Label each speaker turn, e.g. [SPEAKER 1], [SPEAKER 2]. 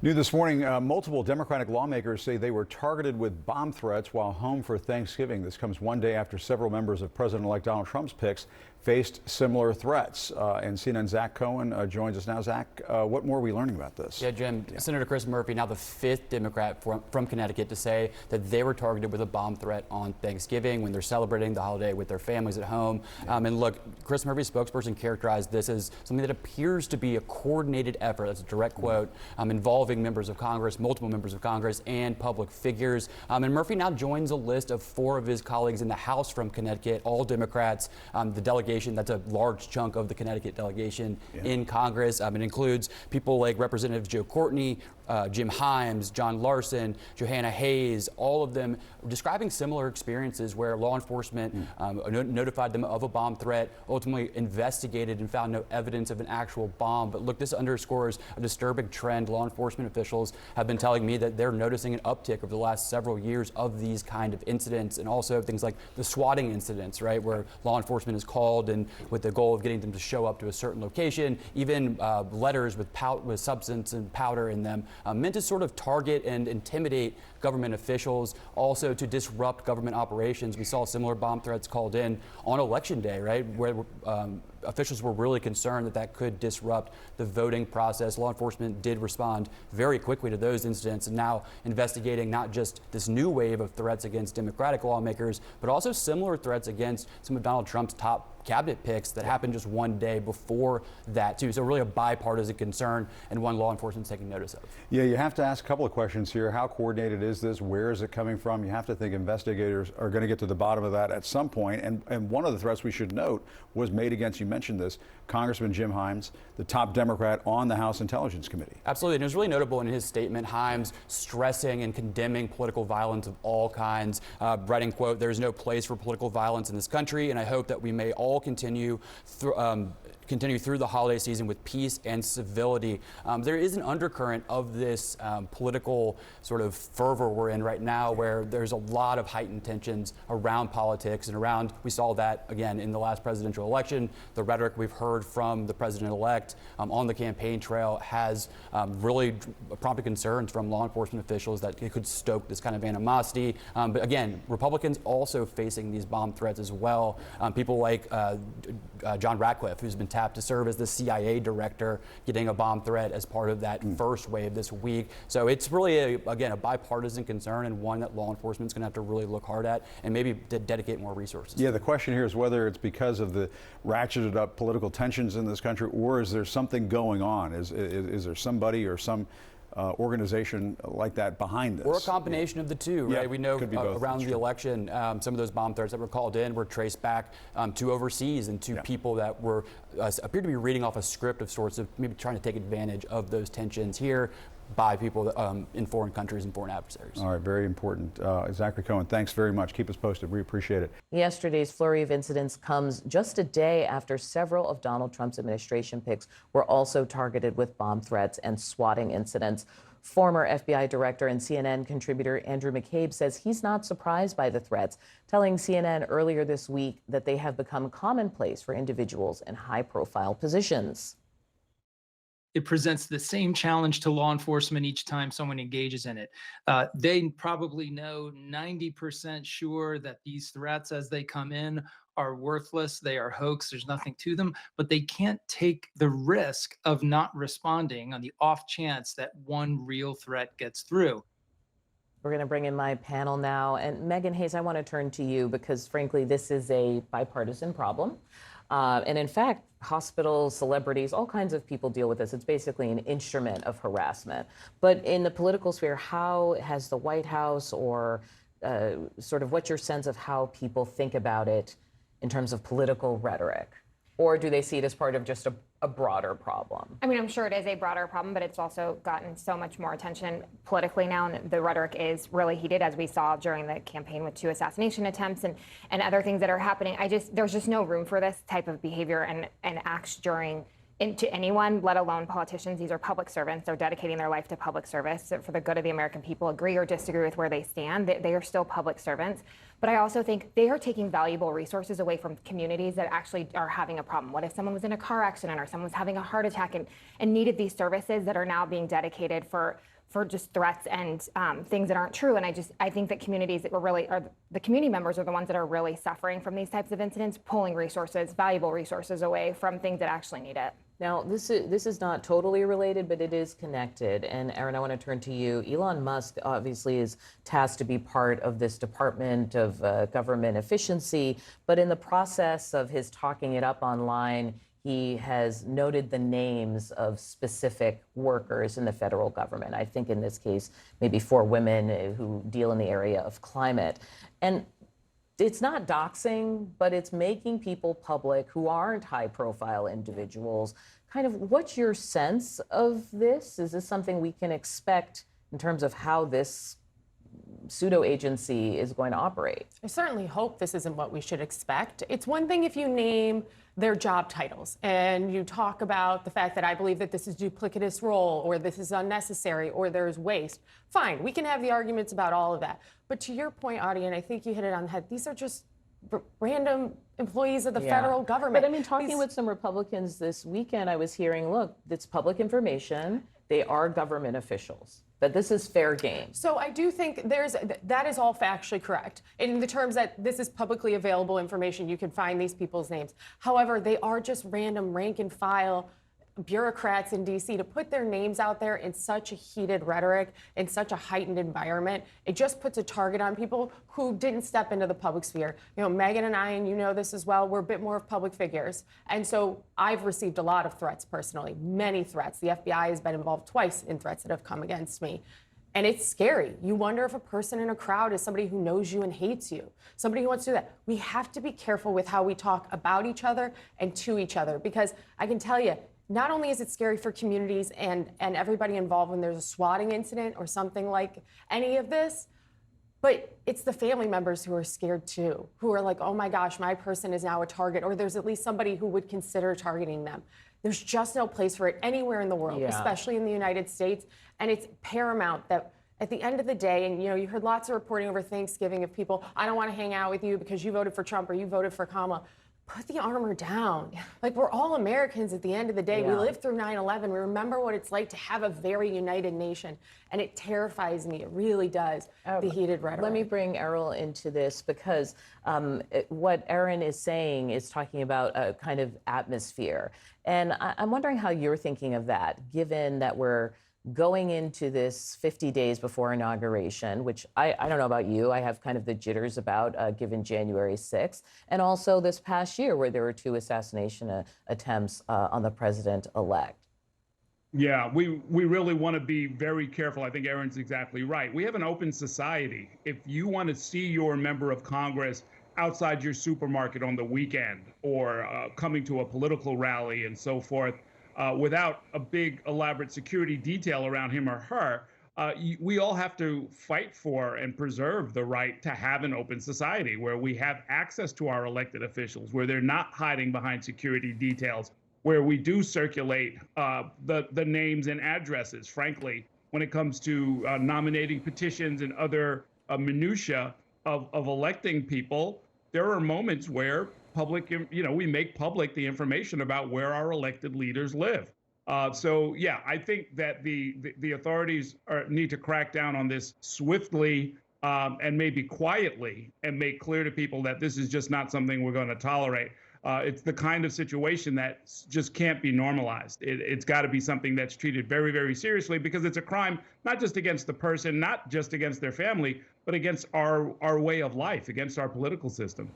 [SPEAKER 1] New this morning, multiple Democratic lawmakers say they were targeted with bomb threats while home for Thanksgiving. This comes one day after several members of President-elect Donald Trump's picks faced similar threats. And CNN's Zach Cohen joins us now. Zach, what more are we learning about this?
[SPEAKER 2] Yeah, Jim, Senator Chris Murphy, now the fifth Democrat from Connecticut to say that they were targeted with a bomb threat on Thanksgiving when they're celebrating the holiday with their families at home. And look, Chris Murphy's spokesperson characterized this as something that appears to be a coordinated effort. That's a direct quote, involving members of Congress, multiple members of Congress, and public figures. And Murphy now joins a list of 4 of his colleagues in the House from Connecticut, all Democrats. The delegation, that's a large chunk of the Connecticut delegation in Congress. It includes people like Representative Joe Courtney, Jim Himes, John Larson, Johanna Hayes, all of them describing similar experiences where law enforcement notified them of a bomb threat, ultimately investigated and found no evidence of an actual bomb. But look, this underscores a disturbing trend. Law enforcement officials have been telling me that they're noticing an uptick over the last several years of these kind of incidents, and also things like the swatting incidents, right, where law enforcement is called and with the goal of getting them to show up to a certain location, even letters with substance and powder in them, meant to sort of target and intimidate government officials, also to disrupt government operations. We saw similar bomb threats called in on Election Day, right, where officials were really concerned that that could disrupt the voting process. Law enforcement did respond very quickly to those incidents, and now investigating not just this new wave of threats against Democratic lawmakers, but also similar threats against some of Donald Trump's top cabinet picks that happened just one day before that too. So really a bipartisan concern, and one law enforcement's taking notice of.
[SPEAKER 1] Yeah, you have to ask a couple of questions here. How coordinated is this? Where is it coming from? You have to think investigators are going to get to the bottom of that at some point. And one of the threats we should note was made against, you mentioned this, Congressman Jim Himes, the top Democrat on the House Intelligence Committee.
[SPEAKER 2] Absolutely, and it was really notable in his statement, Himes stressing and condemning political violence of all kinds, writing, quote, "There is no place for political violence in this country, and I hope that we may all continue through the holiday season with peace and civility." There is an undercurrent of this political sort of fervor we're in right now, where there's a lot of heightened tensions around politics and around, we saw that again in the last presidential election. The rhetoric we've heard from the president-elect on the campaign trail has really prompted concerns from law enforcement officials that it could stoke this kind of animosity. But again, Republicans also facing these bomb threats as well. People like John Ratcliffe, who's been tapped to serve as the CIA director, getting a bomb threat as part of that first wave this week. So it's really, again, a bipartisan concern, and one that law enforcement is going to have to really look hard at and maybe dedicate more resources.
[SPEAKER 1] Yeah, the question here is whether it's because of the ratcheted up political tensions in this country, or is there something going on? Is there somebody or some organization like that behind this?
[SPEAKER 2] Or a combination of the two, right?
[SPEAKER 1] Yeah,
[SPEAKER 2] we know
[SPEAKER 1] around
[SPEAKER 2] the election, some of those bomb threats that were called in were traced back to overseas and to people that were appeared to be reading off a script of sorts, of maybe trying to take advantage of those tensions here by people in foreign countries and foreign adversaries.
[SPEAKER 1] All right, very important. Zachary Cohen, thanks very much. Keep us posted. We appreciate it.
[SPEAKER 3] Yesterday's flurry of incidents comes just a day after several of Donald Trump's administration picks were also targeted with bomb threats and swatting incidents. Former FBI director and CNN contributor Andrew McCabe says he's not surprised by the threats, telling CNN earlier this week that they have become commonplace for individuals in high-profile positions.
[SPEAKER 4] It presents the same challenge to law enforcement each time someone engages in it. They probably know 90% sure that these threats as they come in are worthless, they are hoax, there's nothing to them, but they can't take the risk of not responding on the off chance that one real threat gets through.
[SPEAKER 3] We're going to bring in my panel now. And Megan Hayes, I want to turn to you because, frankly, this is a bipartisan problem. And in fact, hospitals, celebrities, all kinds of people deal with this. It's basically an instrument of harassment. But in the political sphere, how has the White House, or sort of what's your sense of how people think about it in terms of political rhetoric? Or do they see it as part of just a broader problem?
[SPEAKER 5] I mean, I'm sure it is a broader problem, but it's also gotten so much more attention politically now, and the rhetoric is really heated, as we saw during the campaign with 2 assassination attempts and other things that are happening. There's just no room for this type of behavior and acts to anyone, let alone politicians. These are public servants. They're dedicating their life to public service for the good of the American people. Agree or disagree with where they stand, they are still public servants. But I also think they are taking valuable resources away from communities that actually are having a problem. What if someone was in a car accident or someone was having a heart attack and needed these services that are now being dedicated for just threats and things that aren't true. And I think that communities that the community members are the ones that are really suffering from these types of incidents, pulling resources, valuable resources away from things that actually need it.
[SPEAKER 3] Now, this is not totally related, but it is connected. And Aaron, I want to turn to you. Elon Musk obviously is tasked to be part of this Department of Government Efficiency, but in the process of his talking it up online, he has noted the names of specific workers in the federal government. I think in this case, maybe 4 women who deal in the area of climate. And it's not doxing, but it's making people public who aren't high-profile individuals. Kind of, what's your sense of this? Is this something we can expect in terms of how this pseudo-agency is going to operate?
[SPEAKER 6] I certainly hope this isn't what we should expect. It's one thing if you name their job titles and you talk about the fact that I believe that this is duplicitous role or this is unnecessary or there's waste. Fine, we can have the arguments about all of that. But to your point, Audie, and I think you hit it on the head, these are just random employees of the federal government.
[SPEAKER 3] But I mean, talking with some Republicans this weekend, I was hearing, look, it's public information. They are government officials. That this is fair game.
[SPEAKER 6] So I do think that is all factually correct in the terms that this is publicly available information. You can find these people's names. However, they are just random rank and file bureaucrats in DC. To put their names out there in such a heated rhetoric, in such a heightened environment, it just puts a target on people who didn't step into the public sphere. You know, Megan and I, and you know this as well, we're a bit more of public figures. And so I've received a lot of threats personally, many threats. The FBI has been involved twice in threats that have come against me. And it's scary. You wonder if a person in a crowd is somebody who knows you and hates you, somebody who wants to do that. We have to be careful with how we talk about each other and to each other, because I can tell you, not only is it scary for communities and everybody involved when there's a swatting incident or something like any of this, but it's the family members who are scared too, who are like, oh my gosh, my person is now a target, or there's at least somebody who would consider targeting them. There's just no place for it anywhere in the world, especially in the United States. And it's paramount that at the end of the day, and you know, you heard lots of reporting over Thanksgiving of people, I don't want to hang out with you because you voted for Trump or you voted for Kamala. Put the armor down. Like, we're all Americans at the end of the day. We lived through 9/11. We remember what it's like to have a very united nation. And it terrifies me. It really does, the heated rhetoric.
[SPEAKER 3] Let me bring Errol into this, because what Aaron is saying is talking about a kind of atmosphere. And I'm wondering how you're thinking of that, given that we're going into this 50 days before inauguration, which I don't know about you, I have kind of the jitters about, given January 6th, and also this past year where there were 2 assassination attempts on the president-elect.
[SPEAKER 7] Yeah, we really want to be very careful. I think Aaron's exactly right. We have an open society. If you want to see your member of Congress outside your supermarket on the weekend or coming to a political rally and so forth, without a big elaborate security detail around him or her, we all have to fight for and preserve the right to have an open society where we have access to our elected officials, where they're not hiding behind security details, where we do circulate the names and addresses. Frankly, when it comes to nominating petitions and other minutia of electing people, there are moments where we make public the information about where our elected leaders live. So yeah, I think that the authorities need to crack down on this swiftly and maybe quietly, and make clear to people that this is just not something we're going to tolerate. It's the kind of situation that just can't be normalized. It's got to be something that's treated very, very seriously, because it's a crime not just against the person, not just against their family, but against our way of life, against our political system.